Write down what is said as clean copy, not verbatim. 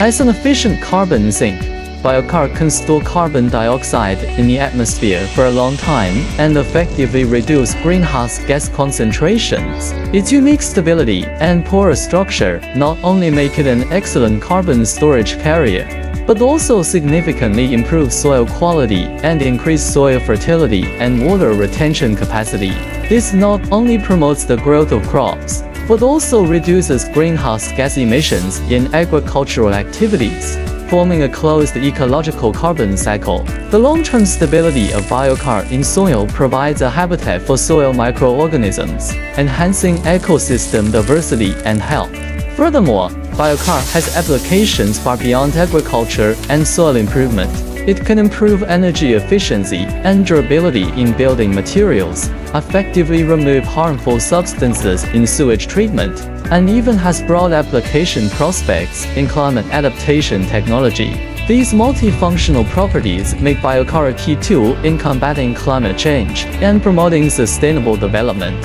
As an efficient carbon sink, biochar can store carbon dioxide in the atmosphere for a long time and effectively reduce greenhouse gas concentrations. Its unique stability and porous structure not only make it an excellent carbon storage carrier, but also significantly improve soil quality and increase soil fertility and water retention capacity. This not only promotes the growth of crops, but also reduces greenhouse gas emissions in agricultural activities, forming a closed ecological carbon cycle. The long-term stability of biochar in soil provides a habitat for soil microorganisms, enhancing ecosystem diversity and health. Furthermore, biochar has applications far beyond agriculture and soil improvement. It can improve energy efficiency and durability in building materials, effectively remove harmful substances in sewage treatment, and even has broad application prospects in climate adaptation technology. These multifunctional properties make biochar a key tool in combating climate change and promoting sustainable development.